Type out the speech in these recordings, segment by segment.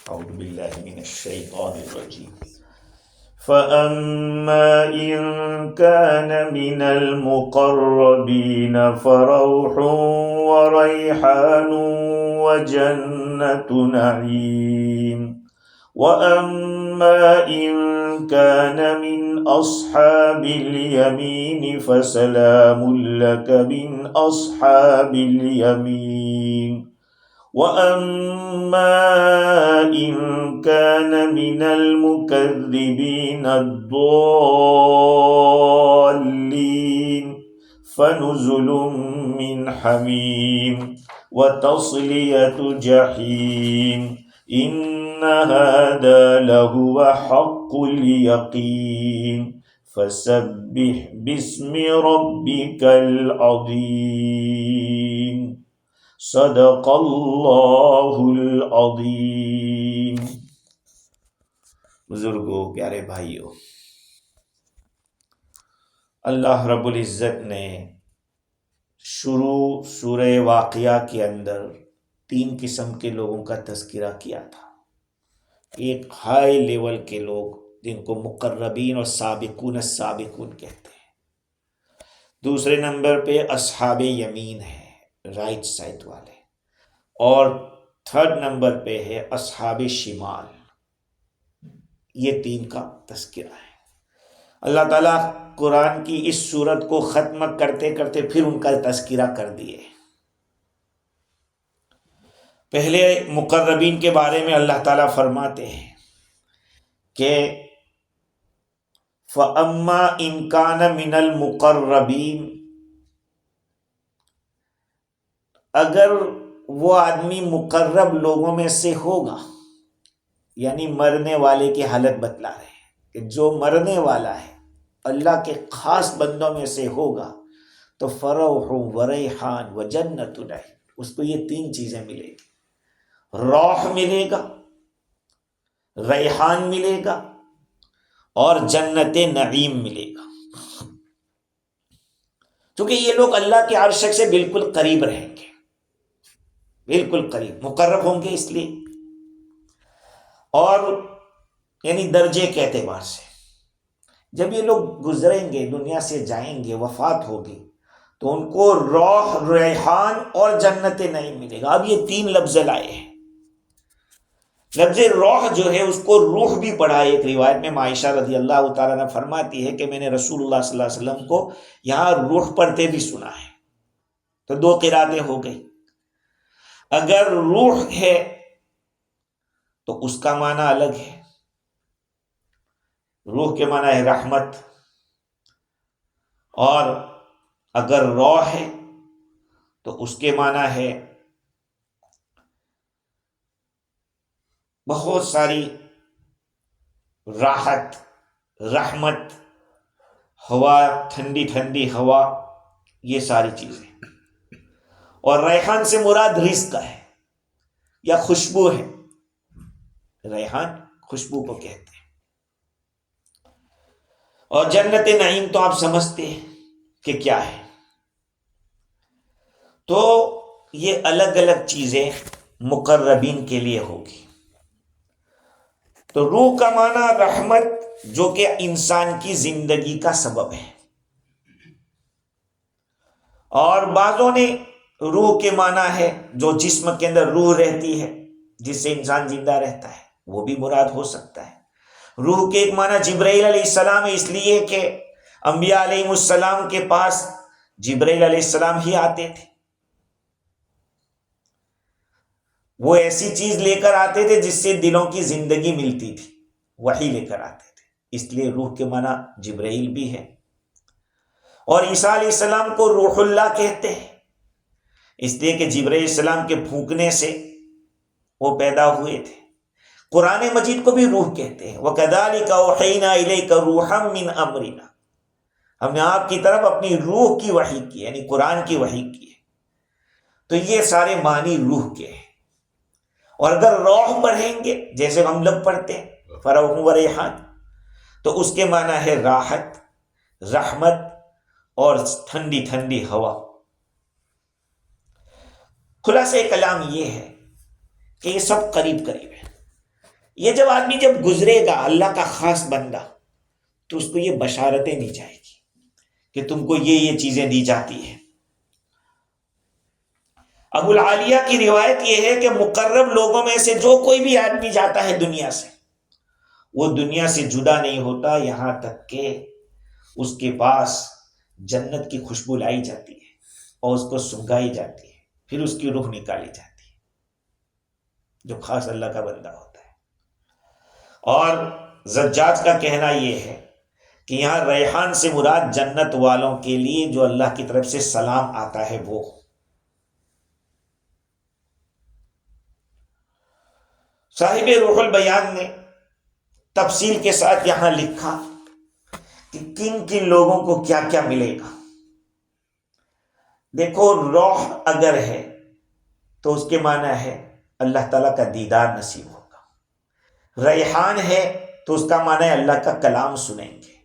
أعوذ بالله من الشيطان الرجيم. فأما إن كان من المقربين فروح وريحان وجنة نعيم. وأما إن كان من أصحاب اليمين فسلام لك من أصحاب اليمين. وَأَمَّا إِن كَانَ مِنَ الْمُكَذِّبِينَ الضَّالِّينَ فَنُزُلٌ مِّنْ حَمِيمٍ وَتَصْلِيَةُ جَحِيمٍ. إِنَّ هَذَا لَهُوَ حَقُّ الْيَقِينِ فَسَبِّحْ بِاسْمِ رَبِّكَ الْعَظِيمِ. صدق اللہ العظیم. بزرگوں، پیارے بھائیوں، اللہ رب العزت نے شروع سورہ واقعہ کے اندر 3 قسم کے لوگوں کا تذکرہ کیا تھا. ایک ہائی لیول کے لوگ جن کو مقربین اور سابقون السابقون کہتے ہیں. دوسرے نمبر پہ اصحاب یمین ہے، رائٹ سائڈ والے. اور 3rd نمبر پہ ہے اصحاب شمال. یہ 3 کا تذکرہ ہے. اللہ تعالیٰ قرآن کی اس سورت کو ختم کرتے کرتے پھر ان کا تذکرہ کر دیے. پہلے مقربین کے بارے میں اللہ تعالیٰ فرماتے ہیں کہ فَأَمَّا إِن كَانَ مِنَ الْمُقَرَّبِينَ، اگر وہ آدمی مقرب لوگوں میں سے ہوگا، یعنی مرنے والے کی حالت بتلا رہے ہیں کہ جو مرنے والا ہے اللہ کے خاص بندوں میں سے ہوگا تو فروح و ریحان و جنت نعیم، اس کو یہ 3 چیزیں ملے گی. روح ملے گا، ریحان ملے گا، اور جنت نعیم ملے گا. کیونکہ یہ لوگ اللہ کے عرش سے بالکل قریب رہیں گے، بالکل قریب، مقرب ہوں گے اس لیے. اور یعنی درجے کے اعتبار سے جب یہ لوگ گزریں گے، دنیا سے جائیں گے، وفات ہوگی، تو ان کو روح، ریحان اور جنت نعیم ملے گا. اب یہ 3 لفظ لائے ہیں. لفظ روح جو ہے اس کو روح بھی پڑھا ہے. ایک روایت میں عائشہ رضی اللہ تعالیٰ عنہ فرماتی ہے کہ میں نے رسول اللہ صلی اللہ علیہ وسلم کو یہاں روح پڑھتے بھی سنا ہے. تو 2 قراتیں ہو گئی. اگر روح ہے تو اس کا معنی الگ ہے. روح کے معنی ہے رحمت، اور اگر روح ہے تو اس کے معنی ہے بہت ساری راحت، رحمت، ہوا، ٹھنڈی ٹھنڈی ہوا، یہ ساری چیزیں. اور ریحان سے مراد رزق ہے یا خوشبو ہے. ریحان خوشبو کو کہتے ہیں. اور جنت نعیم تو آپ سمجھتے ہیں کہ کیا ہے. تو یہ الگ الگ چیزیں مقربین کے لیے ہوگی. تو روح کا معنی رحمت، جو کہ انسان کی زندگی کا سبب ہے. اور بعضوں نے روح کے معنی ہے جو جسم کے اندر روح رہتی ہے جس سے انسان زندہ رہتا ہے، وہ بھی مراد ہو سکتا ہے. روح کے ایک معنی جبرائیل علیہ السلام ہے، اس لیے کہ انبیاء علیہ السلام کے پاس جبرائیل علیہ السلام ہی آتے تھے. وہ ایسی چیز لے کر آتے تھے جس سے دلوں کی زندگی ملتی تھی، وحی لے کر آتے تھے، اس لیے روح کے معنی جبرائیل بھی ہے. اور عیسیٰ علیہ السلام کو روح اللہ کہتے ہیں، اس لیے کہ جبرائیل علیہ السلام کے پھونکنے سے وہ پیدا ہوئے تھے. قرآن مجید کو بھی روح کہتے ہیں. وَكَذَلِكَ أَوْحَيْنَا إِلَيْكَ رُوحًا مِّنْ أَمْرِنَا، ہم نے آپ کی طرف اپنی روح کی وحی کی، یعنی قرآن کی وحی کی ہے. تو یہ سارے معنی روح کے ہیں. اور اگر روح پڑھیں گے جیسے ہم لوگ پڑھتے ہیں فروح و ریحان، تو اس کے معنی ہے راحت، رحمت اور ٹھنڈی ٹھنڈی ہوا. خلاصہ کلام یہ ہے کہ یہ سب قریب قریب ہے. یہ جب آدمی جب گزرے گا اللہ کا خاص بندہ، تو اس کو یہ بشارتیں دی جائے گی کہ تم کو یہ چیزیں دی جاتی ہیں۔ ابو العالیہ کی روایت یہ ہے کہ مقرب لوگوں میں سے جو کوئی بھی آدمی جاتا ہے دنیا سے، وہ دنیا سے جدا نہیں ہوتا یہاں تک کہ اس کے پاس جنت کی خوشبو لائی جاتی ہے اور اس کو سنگائی جاتی ہے، پھر اس کی روح نکالی جاتی ہے، جو خاص اللہ کا بندہ ہوتا ہے۔ اور زجاج کا کہنا یہ ہے کہ یہاں ریحان سے مراد جنت والوں کے لیے جو اللہ کی طرف سے سلام آتا ہے وہ۔ صاحب روح البیان نے تفصیل کے ساتھ یہاں لکھا کہ کن کن لوگوں کو کیا کیا ملے گا۔ دیکھو، روح اگر ہے تو اس کے معنی ہے اللہ تعالیٰ کا دیدار نصیب ہوگا، ریحان ہے تو اس کا معنی ہے اللہ کا کلام سنیں گے،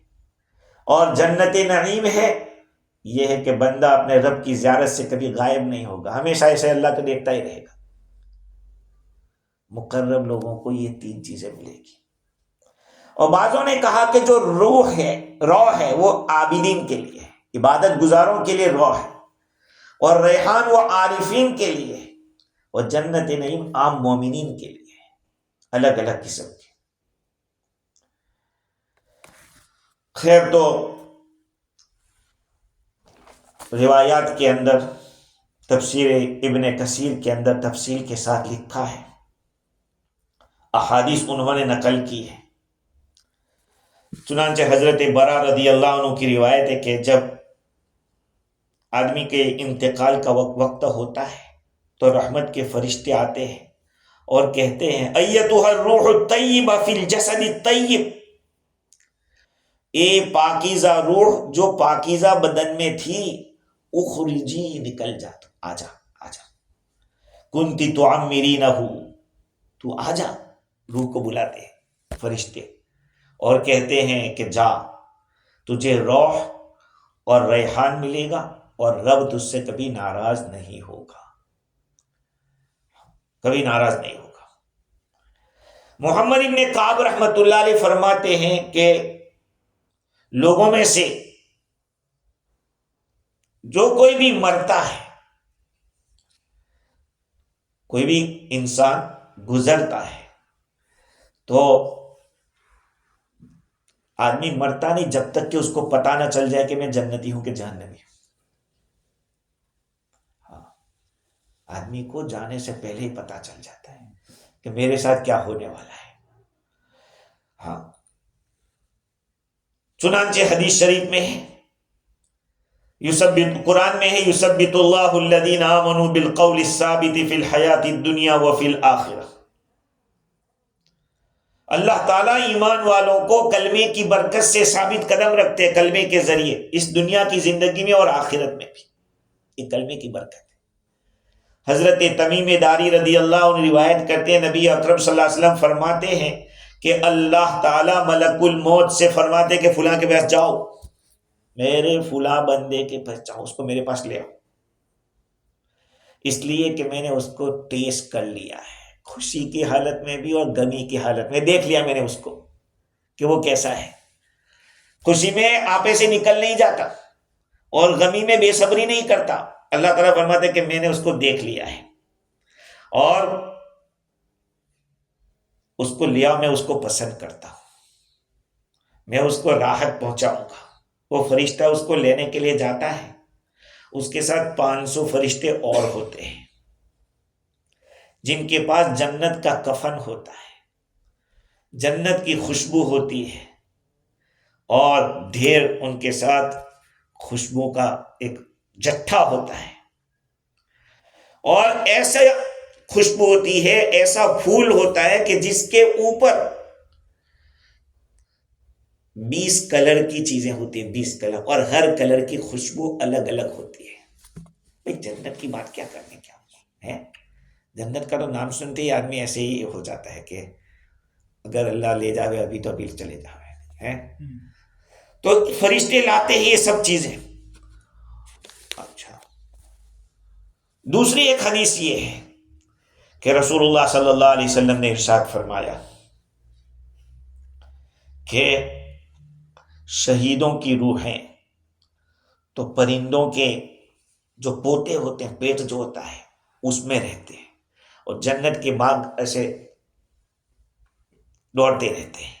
اور جنت نعیم ہے یہ ہے کہ بندہ اپنے رب کی زیارت سے کبھی غائب نہیں ہوگا، ہمیشہ ایسے اللہ کو دیکھتا ہی رہے گا۔ مقرب لوگوں کو یہ تین چیزیں ملے گی۔ اور بعضوں نے کہا کہ جو روح ہے وہ عابدین کے لیے ہے، عبادت گزاروں کے لیے روح ہے، اور ریحان وہ عارفین کے لیے ہے، اور جنت نعیم عام مومنین کے لیے ہے، الگ الگ قسم کے۔ خیر، تو روایات کے اندر تفسیر ابن کثیر کے اندر تفصیل کے ساتھ لکھا ہے، احادیث انہوں نے نقل کی ہے۔ چنانچہ حضرت برا رضی اللہ عنہ کی روایت ہے کہ جب آدمی کے انتقال کا وقت ہوتا ہے تو رحمت کے فرشتے آتے ہیں اور کہتے ہیں ایتھا الروح الطیبہ فی الجسد الطیب، اے پاکیزہ روح جو پاکیزہ بدن میں تھی، اخرجی، نکل جا، تو آجا آجا، کنتی تعمرینہ، تو آجا۔ روح کو بلاتے ہیں فرشتے اور کہتے ہیں کہ جا، تجھے روح اور ریحان ملے گا اور رب تجھ سے کبھی ناراض نہیں ہوگا، کبھی ناراض نہیں ہوگا۔ محمد ابن کعب رحمۃ اللہ علیہ فرماتے ہیں کہ لوگوں میں سے جو کوئی بھی مرتا ہے، کوئی بھی انسان گزرتا ہے، تو آدمی مرتا نہیں جب تک کہ اس کو پتہ نہ چل جائے کہ میں جنتی ہوں کہ جہنمی ہوں۔ ہاں، آدمی کو جانے سے پہلے ہی پتہ چل جاتا ہے کہ میرے ساتھ کیا ہونے والا ہے۔ ہاں، چنانچہ حدیث شریف میں ہے، قرآن میں ہے یثبت اللہ الذین آمنوا بالقول الثابت فی الحیاۃ الدنیا وفی الآخرہ، اللہ تعالیٰ ایمان والوں کو کلمے کی برکت سے ثابت قدم رکھتے ہیں، کلمے کے ذریعے اس دنیا کی زندگی میں اور آخرت میں بھی، یہ کلمے کی برکت ہے۔ حضرت تمیم داری رضی اللہ عنہ روایت کرتے ہیں، نبی اکرم صلی اللہ علیہ وسلم فرماتے ہیں کہ اللہ تعالیٰ ملک الموت سے فرماتے کہ فلاں کے پاس جاؤ، میرے فلاں بندے کے پاس جاؤ، اس کو میرے پاس لے آؤ، اس لیے کہ میں نے اس کو ٹیسٹ کر لیا ہے، خوشی کی حالت میں بھی اور غمی کی حالت میں دیکھ لیا میں نے اس کو کہ وہ کیسا ہے۔ خوشی میں آپے سے نکل نہیں جاتا اور غمی میں بے صبری نہیں کرتا، اللہ تعالیٰ فرماتے کہ میں نے اس کو دیکھ لیا ہے اور اس کو لیا، میں اس کو پسند کرتا ہوں، میں اس کو راحت پہنچاؤں گا۔ وہ فرشتہ اس کو لینے کے لیے جاتا ہے، اس کے ساتھ 500 فرشتے اور ہوتے ہیں جن کے پاس جنت کا کفن ہوتا ہے، جنت کی خوشبو ہوتی ہے، اور ڈھیر ان کے ساتھ خوشبو کا ایک جٹھا ہوتا ہے، اور ایسا خوشبو ہوتی ہے، ایسا پھول ہوتا ہے کہ جس کے اوپر 20 کلر کی چیزیں ہوتی ہیں، 20 کلر، اور ہر کلر کی خوشبو الگ الگ ہوتی ہے۔ بھئی جنت کی بات کیا کرنے کیا ہے، جنت کا تو نام سنتے ہی آدمی ایسے ہی ہو جاتا ہے کہ اگر اللہ لے جاوے ابھی تو ابھی چلے جاوے، تو فرشتے لاتے ہیں یہ سب چیزیں۔ اچھا، دوسری ایک حدیث یہ ہے کہ رسول اللہ صلی اللہ علیہ وسلم نے ارشاد فرمایا کہ شہیدوں کی روحیں تو پرندوں کے جو پوتے ہوتے ہیں، پیٹ جو ہوتا ہے اس میں رہتے ہیں، اور جنت کے باغ ایسے دوڑتے رہتے ہیں۔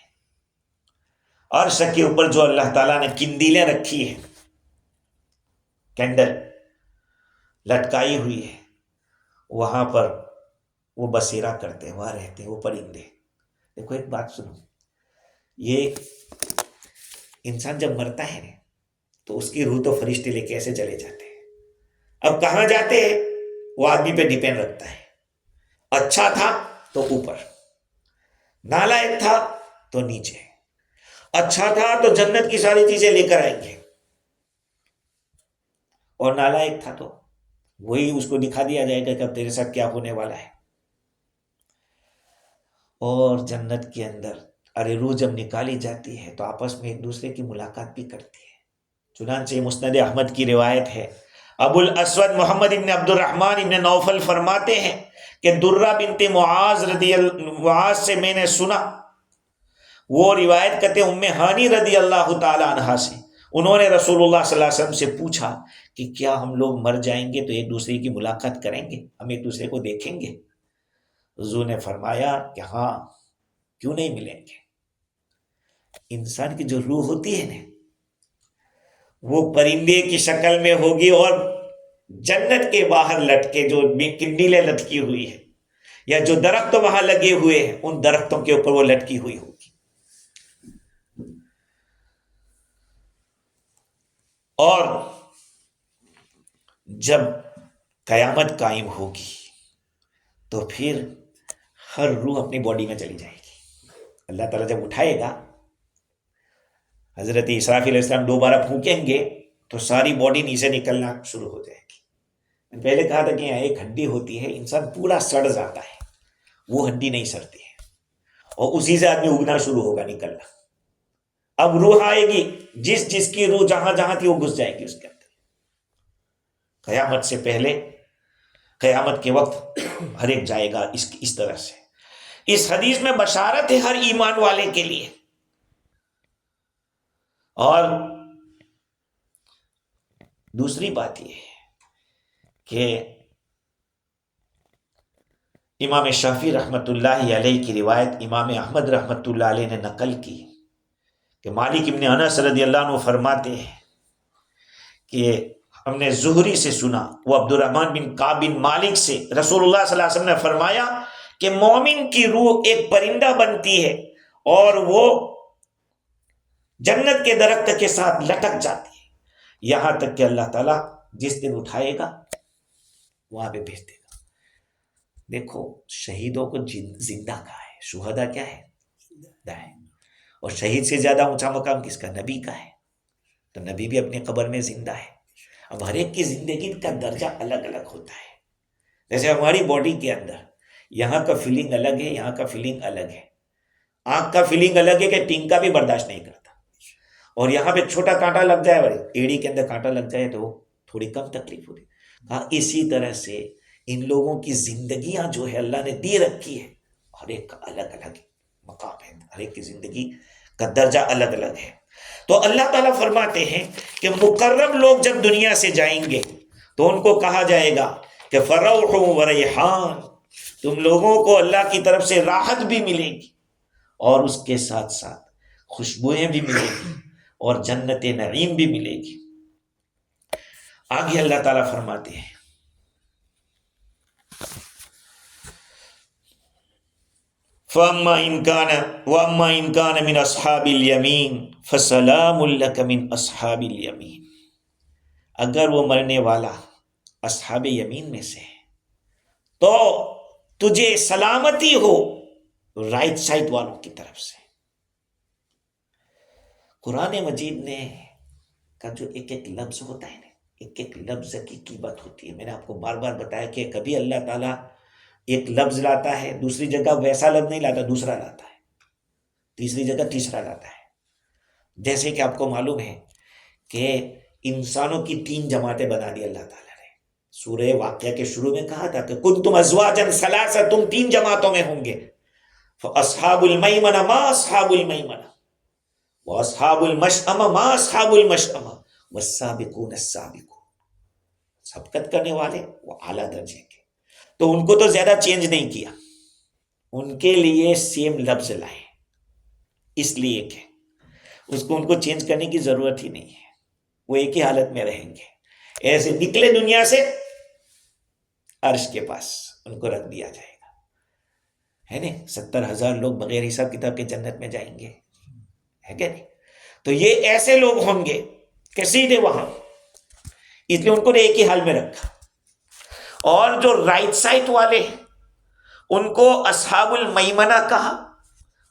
عرش کے اوپر جو اللہ تعالیٰ نے قندیلیں رکھی ہیں، کینڈل لٹکائی ہوئی ہے، وہاں پر وہ بسیرا کرتے ہیں، وہاں رہتے ہیں وہ پرندے۔ دیکھو ایک بات سنو، یہ انسان جب مرتا ہے نا تو اس کی روح تو فرشتے لے کے ایسے چلے جاتے ہیں۔ اب کہاں جاتے ہیں وہ آدمی پہ ڈیپینڈ رکھتا ہے، اچھا تھا تو اوپر، نالائق تھا تو نیچے، اچھا تھا تو جنت کی ساری چیزیں لے کر آئیں گے، اور نالائق تھا تو وہی اس کو دکھا دیا جائے گا کہ اب تیرے ساتھ کیا ہونے والا ہے۔ اور جنت کے اندر روح جب نکالی جاتی ہے تو آپس میں ایک دوسرے کی ملاقات بھی کرتی ہے۔ چنانچہ مسند احمد کی روایت ہے، ابو الاسود محمد ابن عبد الرحمن ابن نوفل فرماتے ہیں کہ درہ بنت معاذ سے میں نے سنا، وہ روایت کرتے ام ہانی رضی اللہ تعالی عنہا سے، انہوں نے رسول اللہ صلی اللہ علیہ وسلم سے پوچھا کہ کیا ہم لوگ مر جائیں گے تو ایک دوسرے کی ملاقات کریں گے، ہم ایک دوسرے کو دیکھیں گے؟ حضور نے فرمایا کہ ہاں، کیوں نہیں ملیں گے۔ انسان کی جو روح ہوتی ہے نا وہ پرندے کی شکل میں ہوگی، اور جنت کے باہر لٹکے جو کنڈیلیں لٹکی ہوئی ہیں یا جو درخت وہاں لگے ہوئے ہیں ان درختوں کے اوپر وہ لٹکی ہوئی ہوگی۔ اور جب قیامت قائم ہوگی تو پھر ہر روح اپنی باڈی میں چلی جائے گی۔ اللہ تعالیٰ جب اٹھائے گا، حضرت اسرافیل علیہ السلام دوبارہ پھونکیں گے تو ساری باڈی نیچے نکلنا شروع ہو جائے گی۔ میں پہلے کہا تھا کہ یہاں ایک ہڈی ہوتی ہے، انسان پورا سڑ جاتا ہے، وہ ہڈی نہیں سڑتی ہے، اور اسی سے آدمی اگنا شروع ہوگا، نکلنا۔ اب روح آئے گی، جس کی روح جہاں جہاں تھی وہ گھس جائے گی اس کے اندر۔ قیامت سے پہلے، قیامت کے وقت ہر ایک جائے گا اس طرح سے۔ اس حدیث میں بشارت ہے ہر ایمان والے کے لیے۔ اور دوسری بات یہ ہے کہ امام شافعی رحمۃ اللہ علیہ کی روایت امام احمد رحمۃ اللہ علیہ نے نقل کی کہ مالک ابن انس رضی اللہ عنہ فرماتے ہیں کہ ہم نے زہری سے سنا، وہ عبد الرحمن بن کعب بن مالک سے، رسول اللہ صلی اللہ علیہ وسلم نے فرمایا کہ مومن کی روح ایک پرندہ بنتی ہے اور وہ جنت کے درخت کے ساتھ لٹک جاتی ہے، یہاں تک کہ اللہ تعالیٰ جس دن اٹھائے گا وہاں پہ بھیج دے گا۔ دیکھو، شہیدوں کو زندہ کہا ہے، شہداء کیا ہے؟ زندہ ہے۔ اور شہید سے زیادہ اونچا مقام کس کا؟ نبی کا ہے، تو نبی بھی اپنی قبر میں زندہ ہے۔ اب ہر ایک کی زندگی کا درجہ الگ الگ ہوتا ہے۔ جیسے ہماری باڈی کے اندر یہاں کا فیلنگ الگ ہے، یہاں کا فیلنگ الگ ہے۔ آنکھ کا فیلنگ الگ ہے کہ ٹینکا بھی برداشت نہیں کرتا، اور یہاں پہ چھوٹا کانٹا لگ جائے، ایڑی کے اندر کانٹا لگ جائے تو تھوڑی کم تکلیف ہوتی ہے۔ ہاں، اسی طرح سے ان لوگوں کی زندگیاں جو ہے اللہ نے دی رکھی ہے، ہر ایک کا الگ الگ مقام ہے، ہر ایک کی زندگی کا درجہ الگ الگ ہے۔ تو اللہ تعالیٰ فرماتے ہیں کہ مقرب لوگ جب دنیا سے جائیں گے تو ان کو کہا جائے گا کہ فروح و ریحان، تم لوگوں کو اللہ کی طرف سے راحت بھی ملے گی، اور اس کے ساتھ ساتھ خوشبوئیں بھی ملے گی، اور جنت نعیم بھی ملے گی۔ آگے اللہ تعالیٰ فرماتے ہیں فَأَمَّا إِنْ كَانَ مِنْ أَصْحَابِ الْيَمِينِ فَسَلَامٌ لَكَ مِنْ أَصْحَابِ الْيَمِينِ، اگر وہ مرنے والا اصحاب یمین میں سے ہے تو تجھے سلامتی ہو رائٹ سائڈ والوں کی طرف سے۔ قرآن مجید نے کا جو ایک ایک لفظ ہوتا ہے نا، ایک ایک لفظ کی قیمت ہوتی ہے۔ میں نے آپ کو بار بار بتایا کہ کبھی اللہ تعالیٰ ایک لفظ لاتا ہے، دوسری جگہ ویسا لفظ نہیں لاتا، دوسرا لاتا ہے، تیسری جگہ تیسرا لاتا ہے۔ جیسے کہ آپ کو معلوم ہے کہ انسانوں کی 3 جماعتیں بنا دی اللہ تعالیٰ نے۔ سورہ واقعہ کے شروع میں کہا تھا کہ کنتم ازواجا ثلاثا، تم 3 جماعتوں میں ہوں گے۔ فاصحاب المیمنہ ما اصحاب المیمنہ، واصحاب المشأمہ ما اصحاب المشأمہ والسابقون السابقون، سبقت کرنے والے وہ اعلیٰ درجے کے. تو ان کو تو زیادہ چینج نہیں کیا، ان کے لیے سیم لفظ لائے، اس لیے کہ اس کو ان کو چینج کرنے کی ضرورت ہی نہیں ہے، وہ ایک ہی حالت میں رہیں گے. ایسے نکلے دنیا سے عرش کے پاس ان کو رکھ دیا جائے گا، ہے نا. 70,000 لوگ بغیر حساب کتاب کے جنت میں جائیں گے، ہے کہ نہیں. تو یہ ایسے لوگ ہوں گے کہ سیدھے وہاں، اس لیے ان کو ایک ہی حال میں رکھا. اور جو رائٹ سائٹ والے ان کو اصحاب المیمنہ کہا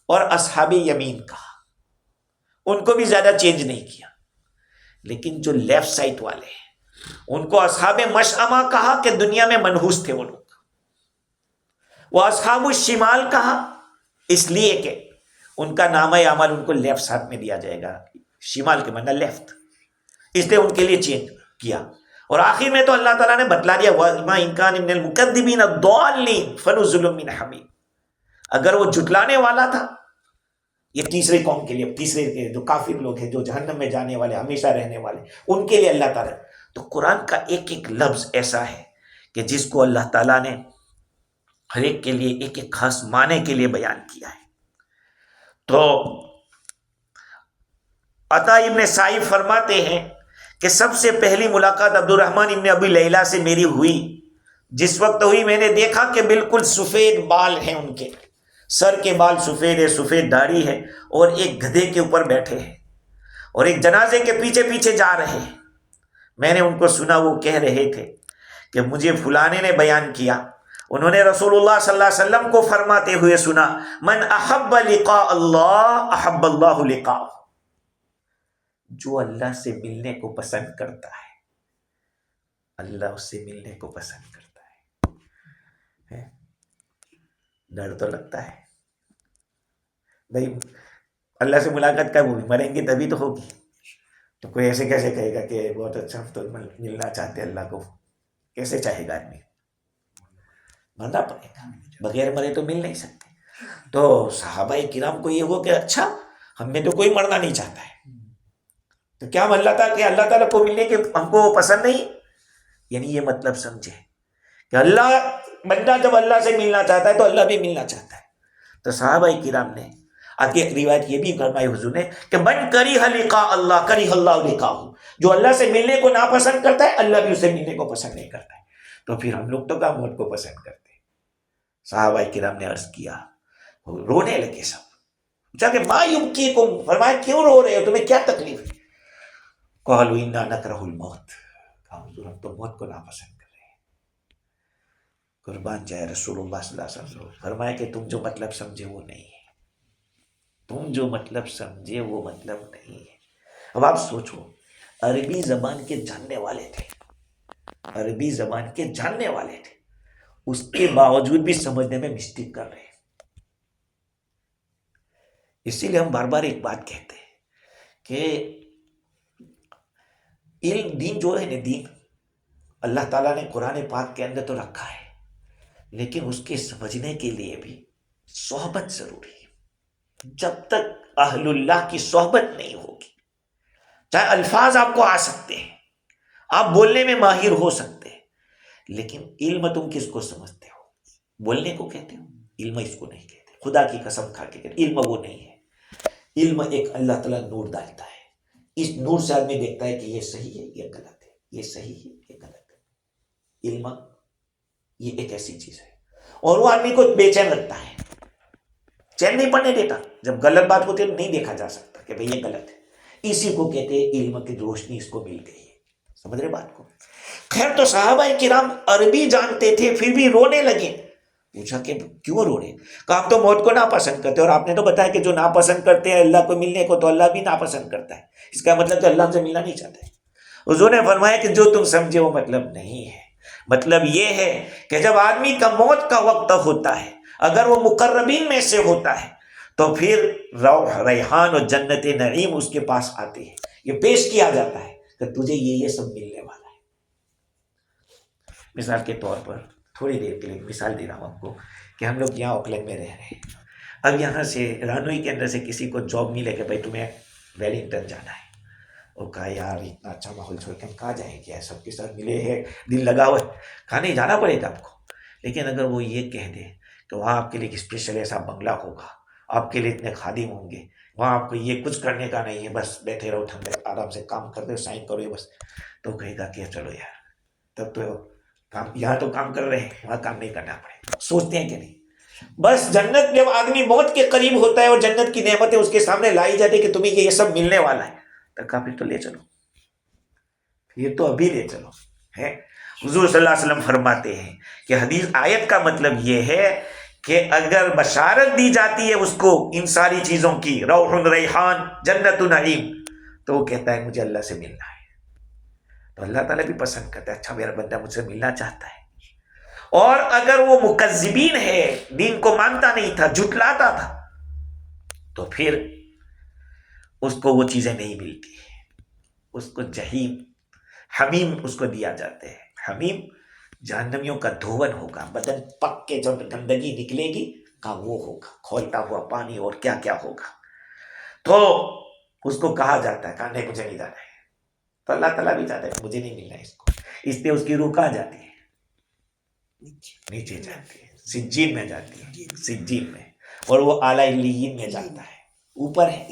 اور اصحاب یمین کہا، ان کو بھی زیادہ چینج نہیں کیا. لیکن جو لیفٹ سائٹ والے ہیں ان کو اصحاب مشأمہ کہا کہ دنیا میں منحوس تھے وہ لوگ. وہ اصحاب الشمال کہا اس لیے کہ ان کا نامہ اعمال ان کو لیفٹ ساتھ میں دیا جائے گا، شمال کے معنی لیفٹ، اس لیے ان کے لیے چینج کیا. اور آخر میں تو اللہ تعالیٰ نے بتلا دیا وَمَا إِن كَانَ مِنَ الْمُكَذِّبِينَ الضَّالِّينَ فَنُزُلٌ مِّنْ حَمِيمٍ. اگر وہ جھٹلانے والا تھا، یہ تیسرے قوم کے لیے، تیسرے کے جو کافر لوگ ہیں جو جہنم میں جانے والے ہمیشہ رہنے والے، ان کے لیے اللہ تعالیٰ. تو قرآن کا ایک ایک لفظ ایسا ہے کہ جس کو اللہ تعالیٰ نے ہر ایک کے لیے ایک ایک خاص معنی کے لیے بیان کیا ہے. تو عطا ابن سائب فرماتے ہیں کہ سب سے پہلی ملاقات عبد الرحمن ابن ابی لیلہ سے میری ہوئی. جس وقت ہوئی میں نے دیکھا کہ بالکل سفید بال ہیں، ان کے سر کے بال سفید ہے، سفید داڑھی ہے، اور ایک گدھے کے اوپر بیٹھے ہیں اور ایک جنازے کے پیچھے پیچھے جا رہے ہیں. میں نے ان کو سنا، وہ کہہ رہے تھے کہ مجھے فلانے نے بیان کیا، انہوں نے رسول اللہ صلی اللہ علیہ وسلم کو فرماتے ہوئے سنا، من احب لقاء اللہ احب اللہ لقاء. جو اللہ سے ملنے کو پسند کرتا ہے اللہ اس سے ملنے کو پسند کرتا ہے. ڈر تو لگتا ہے بھائی، اللہ سے ملاقات کب ہوگی؟ مریں گے تبھی تو ہوگی. تو کوئی ایسے کیسے کہے گا کہ بہت اچھا ہم تو ملنا چاہتے اللہ کو؟ کیسے چاہے گا آدمی؟ مرنا پڑے گا، بغیر مرے تو مل نہیں سکتے. تو صحابہ کرام کو یہ ہو کہ اچھا ہم میں تو کوئی مرنا نہیں چاہتا ہے، تو کیا ہم اللہ تعالیٰ کہ اللہ تعالیٰ کو ملنے کے ہم کو پسند نہیں؟ یعنی یہ مطلب سمجھے کہ اللہ بندہ جب اللہ سے ملنا چاہتا ہے تو اللہ بھی ملنا چاہتا ہے. تو صحابہ کرام نے آگے ایک روایت یہ بھی فرمائی حضور نے کہ من کریہ لقاء اللہ کریہ اللہ لقاءہ، جو اللہ سے ملنے کو ناپسند کرتا ہے اللہ بھی اسے ملنے کو پسند نہیں کرتا ہے. تو پھر ہم لوگ تو کیا موت کو پسند کرتے ہیں؟ صحابہ کرام نے عرض کیا، رونے لگے سب. پوچھا کہ ما یبکیکم، فرمایا کیوں رو رہے ہو، تمہیں کیا تکلیف ہے؟ قالوا انا نکرہ الموت، کہا حضور ہم تو موت کو ناپسند کر رہے ہیں. قربان جائے رسول اللہ صلی اللہ علیہ وسلم. فرمایا کہ تم جو مطلب سمجھے وہ نہیں ہے، تم جو مطلب سمجھے وہ مطلب نہیں ہے. اب آپ سوچو، عربی زبان کے جاننے والے تھے، عربی زبان کے جاننے والے تھے، اس کے باوجود بھی سمجھنے میں مسٹیک کر رہے ہیں. اسی لیے ہم بار بار ایک بات کہتے ہیں کہ علم دین جو ہے نا، دین اللہ تعالیٰ نے قرآن پاک کے اندر تو رکھا ہے، لیکن اس کے سمجھنے کے لیے بھی صحبت ضروری ہے. جب تک اہل اللہ کی صحبت نہیں ہوگی، چاہے الفاظ آپ کو آ سکتے ہیں، آپ بولنے میں ماہر ہو سکتے ہیں، لیکن علم تم کس کو سمجھتے ہو؟ بولنے کو کہتے ہو، علم اس کو نہیں کہتے. خدا کی قسم کھا کے کہتے علم وہ نہیں ہے. علم ایک اللہ تعالیٰ نور ڈالتا ہے، اس نور سے آدمی دیکھتا ہے کہ یہ صحیح ہے یہ غلط ہے، یہ صحیح ہے یہ غلط ہے. علم یہ ایک ایسی چیز ہے، اور وہ آدمی کو بے چین رکھتا ہے، چین نہیں پڑنے دیتا. جب غلط بات ہوتی ہے نہیں دیکھا جا سکتا کہ بھئی یہ غلط ہے. اسی کو کہتے ہیں علم کی روشنی اس کو مل گئی ہے. سمجھ رہے بات کو؟ خیر، تو صحابہ کرام عربی جانتے تھے پھر بھی رونے لگے. پوچھا کہ کیوں رو رہے؟ کہا ہم تو موت کو ناپسند کرتے، اور آپ نے تو بتایا کہ جو ناپسند کرتے ہیں اللہ کو ملنے کو تو اللہ بھی ناپسند کرتا ہے. اس کا مطلب کہ اللہ ہم سے ملنا نہیں چاہتا ہے. حضور نے فرمایا کہ جو تم سمجھے وہ مطلب نہیں ہے. مطلب یہ ہے کہ جب آدمی کا موت کا وقت ہوتا ہے، اگر وہ مقربین میں سے ہوتا ہے تو پھر روح ریحان اور جنت نعیم اس کے پاس آتی ہے. یہ پیش کیا جاتا ہے کہ تجھے یہ سب ملنے والا ہے. مثال کے طور پر تھوڑی دیر کے لیے مثال دے رہا ہوں آپ کو کہ ہم لوگ یہاں اوکلینڈ میں رہ رہے ہیں. اب یہاں سے رانوئی کے اندر سے کسی کو جاب ملے کہ بھائی تمہیں ویلنگٹن جانا ہے. وہ کہا یار اتنا اچھا ماحول چھوڑ کے ہم کہاں جائیں گے، سب کے ساتھ ملے ہیں، دل لگا ہوا ہے. کہا نہیں جانا پڑے گا آپ کو. لیکن اگر وہ یہ کہہ دے کہ وہاں آپ کے لیے ایک اسپیشل ایسا بنگلہ ہوگا، آپ کے لیے اتنے خادم ہوں گے، وہاں آپ کو یہ کچھ کرنے کا نہیں ہے، بس بیٹھے رہو ٹھنڈے آرام سے کام کرتے ہو، سائن کرو بس، تو کہے گا کہ چلو یار تب تو کام، یہاں تو کام کر رہے ہیں، وہاں کام نہیں کرنا پڑے گا. سوچتے ہیں کہ نہیں؟ بس جنت جب آدمی موت کے قریب ہوتا ہے اور جنت کی نعمتیں اس کے سامنے لائی جاتی کہ تمہیں یہ سب ملنے والا ہے، تو کہا پھر تو لے چلو، پھر تو ابھی لے چلو ہے. حضور صلی اللہ علیہ وسلم فرماتے ہیں کہ حدیث آیت کا مطلب یہ ہے کہ اگر بشارت دی جاتی ہے اس کو ان ساری چیزوں کی، روح ریحان جنت نعیم، تو وہ کہتا ہے مجھے اللہ سے ملنا ہے. تو اللہ تعالیٰ بھی پسند کرتا ہے، اچھا میرا بندہ مجھ سے ملنا چاہتا ہے. اور اگر وہ مکذبین ہے، دین کو مانتا نہیں تھا، جھٹلاتا تھا، تو پھر اس کو وہ چیزیں نہیں ملتی، اس کو جہیم حمیم اس کو دیا جاتے ہیں. حمیم جہنمیوں کا دھون ہوگا، بدن پک کے جو گندگی نکلے گی کا وہ ہوگا، کھولتا ہوا پانی اور کیا کیا ہوگا. تو اس کو کہا جاتا ہے کہ نہیں مجھے نہیں جانا ہے. تو اللہ تعالیٰ بھی چاہتا ہے کہ مجھے نہیں ملنا ہے اس کو، اس لیے اس کی روح کہاں جاتی ہے؟ نیچے جاتی ہے، سجین میں جاتی ہے، سجین میں. اور وہ اعلیٰ علیین میں جاتا ہے، اوپر ہے.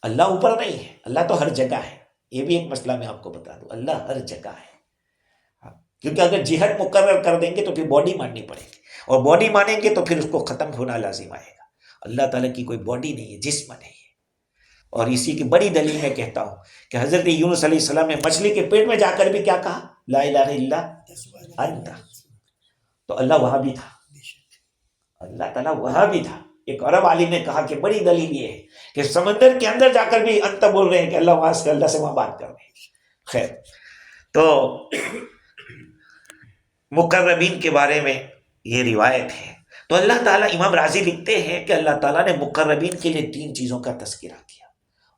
اللہ اوپر نہیں ہے، اللہ تو ہر جگہ ہے. یہ بھی ایک مسئلہ میں آپ کو بتا دوں، اللہ ہر جگہ ہے. کیونکہ اگر جہت مقرر کر دیں گے تو پھر باڈی ماننی پڑے گی، اور باڈی مانیں گے تو پھر اس کو ختم ہونا لازم آئے گا. اللہ تعالیٰ کی کوئی باڈی نہیں ہے، جسم نہیں ہے. اور اسی کی بڑی دلیل میں کہتا ہوں کہ حضرت یونس علیہ السلام نے مچھلی کے پیٹ میں جا کر بھی کیا کہا؟ لا الہ الا انت. تو اللہ وہاں بھی تھا، اللہ تعالیٰ وہاں بھی تھا. ایک عرب عالم نے کہا کہ بڑی دلیل یہ ہے کہ سمندر کے اندر جا کر بھی انت بول رہے ہیں کہ اللہ وہاں سے، اللہ سے وہاں بات کر رہے ہیں. خیر، تو مقربین کے بارے میں یہ روایت ہے. تو اللہ تعالیٰ، امام راضی لکھتے ہیں کہ اللہ تعالیٰ نے مقربین کے لیے 3 چیزوں کا تذکرہ کیا.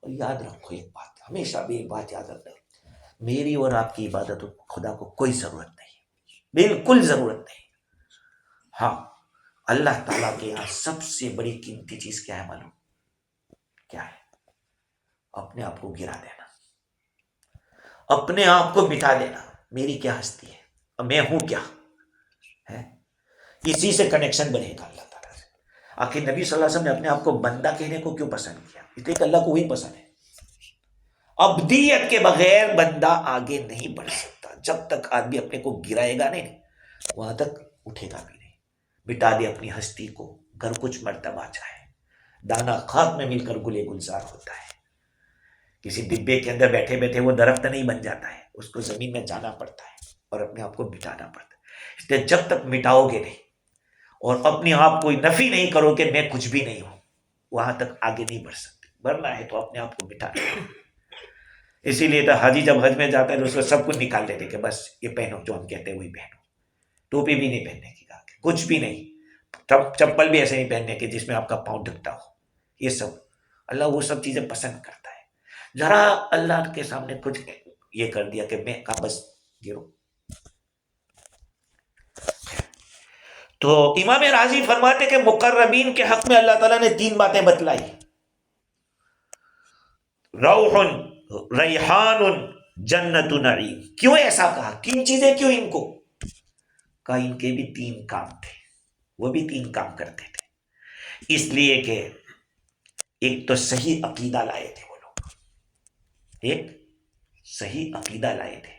اور یاد رکھو ایک بات، ہمیشہ بھی ایک بات یاد رکھو، میری اور آپ کی عبادت خدا کو کوئی ضرورت نہیں، بالکل ضرورت نہیں. ہاں، اللہ تعالیٰ کے یہاں سب سے بڑی قیمتی چیز کیا ہے معلوم؟ کیا ہے؟ اپنے آپ کو گرا دینا، اپنے آپ کو مٹا دینا. میری کیا ہستی ہے، میں ہوں کیا ہے، اسی سے کنیکشن بنے گا اللہ تعالیٰ سے. آخر نبی صلی اللہ علیہ وسلم نے اپنے آپ کو بندہ کہنے کو کیوں پسند کیا؟ اس لیے کہ اللہ کو وہی پسند ہے. ابدیت کے بغیر بندہ آگے نہیں بڑھ سکتا. جب تک آدمی اپنے کو گرائے گا نہیں، وہاں تک اٹھے گا بھی نہیں. مٹا دے اپنی ہستی کو، گر کچھ مرتبہ چاہے. دانا خاک میں مل کر گلے گلزار ہوتا ہے. کسی ڈبے کے اندر بیٹھے بیٹھے وہ درخت نہیں بن جاتا ہے، اس کو زمین میں جانا پڑتا ہے اور اپنے آپ کو مٹانا پڑتا ہے. اس لیے جب تک مٹاؤ گے نہیں اور اپنے آپ کو نفی نہیں کرو کہ میں کچھ بھی نہیں ہوں، وہاں تک آگے نہیں بڑھ سکتے. بڑھنا ہے تو اپنے آپ کو مٹانا ہے. اسی لیے تو حاجی جب حج میں جاتا ہے تو اس کو سب کچھ نکال دیتے کہ بس یہ پہنو، جو ہم کہتے ہیں وہی پہنو. ٹوپی بھی نہیں پہننے کی کہا، کچھ بھی نہیں. چپل بھی ایسے نہیں پہننے کے جس میں آپ کا پاؤں ڈھکتا ہو. یہ سب اللہ وہ سب چیزیں پسند کرتا ہے. ذرا اللہ کے سامنے کچھ یہ کر دیا کہ میں کہا بس گرو. تو امام راضی فرماتے کہ مقربین کے حق میں اللہ تعالیٰ نے 3 باتیں بتلائی: روح، ریحان، جنت نعیم. کیوں ایسا کہا؟ 3 چیزیں کیوں ان کو کہا؟ ان کے بھی 3 کام تھے، وہ بھی 3 کام کرتے تھے. اس لیے کہ ایک تو صحیح عقیدہ لائے تھے وہ لوگ، ایک صحیح عقیدہ لائے تھے.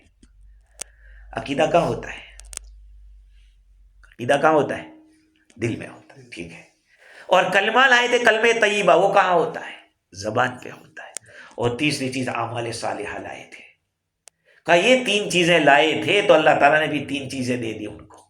عقیدہ کہاں ہوتا ہے؟ عقیدہ کہاں ہوتا ہے؟ دل میں ہوتا ہے، ٹھیک ہے. اور کلمہ لائے تھے، کلمہ طیبہ، وہ کہاں ہوتا ہے؟ زبان پہ ہوتا ہے. اور تیسری چیز اعمال صالحہ لائے تھے. کہا یہ 3 چیزیں لائے تھے تو اللہ تعالیٰ نے بھی 3 چیزیں دے دی ان کو: